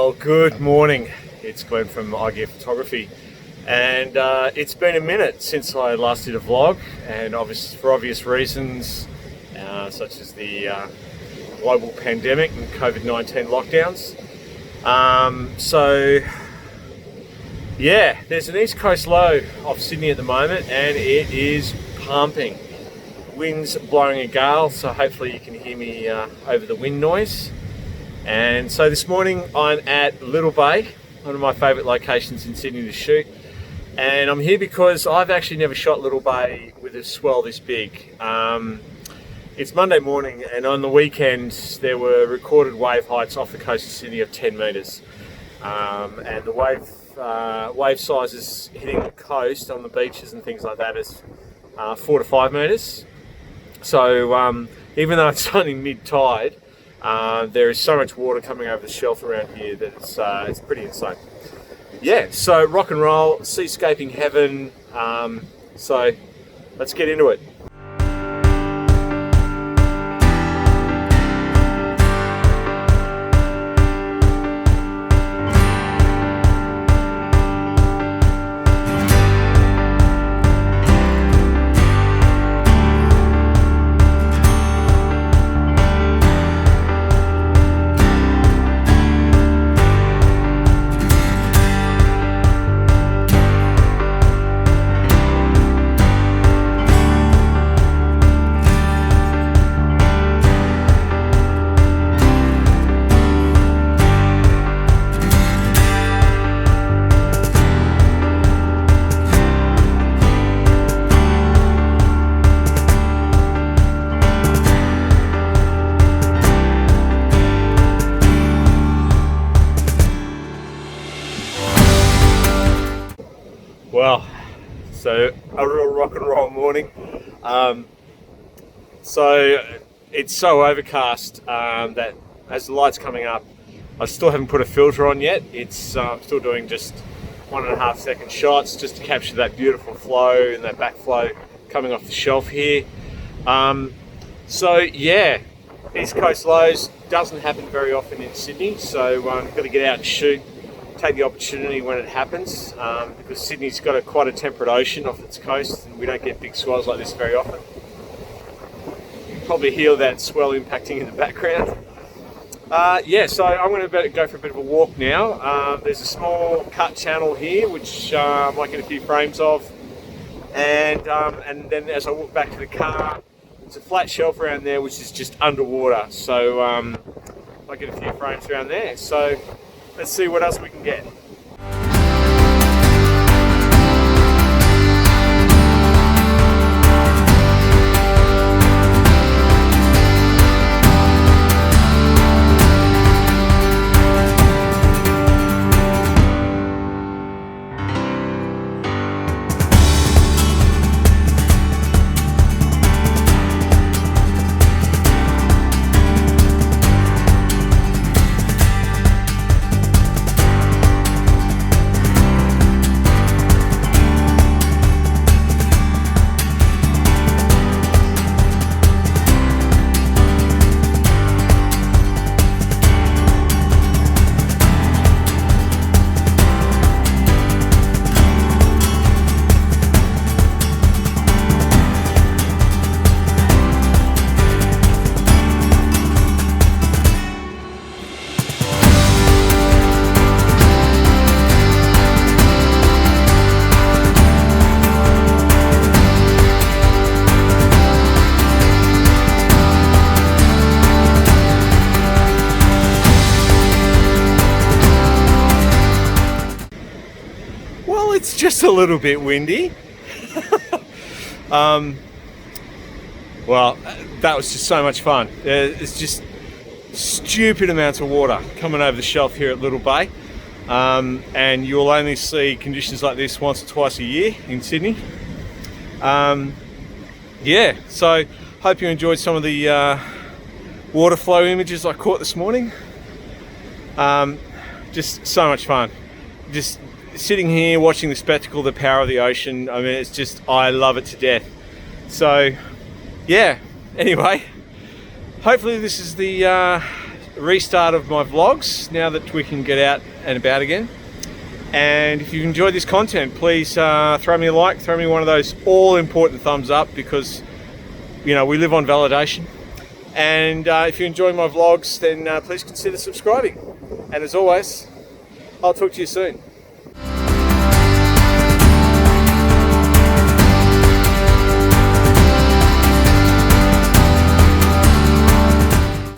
Well, good morning. It's Glenn from Aegir Photography, and it's been a minute since I last did a vlog, and for obvious reasons, such as the global pandemic and COVID-19 lockdowns. Yeah, there's an east coast low off Sydney at the moment, and it is pumping. Wind's blowing a gale, so hopefully you can hear me over the wind noise. And so this morning I'm at Little Bay, one of my favourite locations in Sydney to shoot. And I'm here because I've actually never shot Little Bay with a swell this big. It's Monday morning, and on the weekend there were recorded wave heights off the coast of Sydney of 10 metres. And the wave sizes hitting the coast on the beaches and things like that is 4 to 5 metres. So even though it's only mid-tide, there is so much water coming over the shelf around here that it's pretty insane. Yeah, so rock and roll, seascaping heaven. So let's get into it. Well, so a real rock and roll morning. So it's so overcast that as the light's coming up, I still haven't put a filter on yet. I'm still doing just 1.5 second shots just to capture that beautiful flow and that backflow coming off the shelf here. So yeah, East Coast lows doesn't happen very often in Sydney, so I've got to get out and shoot. Take the opportunity when it happens, because Sydney's got quite a temperate ocean off its coast, and we don't get big swells like this very often. You can probably hear that swell impacting in the background. Yeah, so I'm going to go for a bit of a walk now. There's a small cut channel here, which I might get a few frames of, and then as I walk back to the car, there's a flat shelf around there which is just underwater, so I might get a few frames around there. So let's see what else we can get. It's just a little bit windy. Well, that was just so much fun. It's just stupid amounts of water coming over the shelf here at Little Bay, and you'll only see conditions like this once or twice a year in Sydney. Yeah, so hope you enjoyed some of the water flow images I caught this morning. Just so much fun. Just sitting here watching the spectacle, the power of the ocean. I mean, it's just, I love it to death. So yeah, anyway, hopefully this is the restart of my vlogs now that we can get out and about again. And if you've enjoyed this content, please throw me a like, throw me one of those all-important thumbs up, because we live on validation. And if you enjoy my vlogs, then please consider subscribing. And as always, I'll talk to you soon.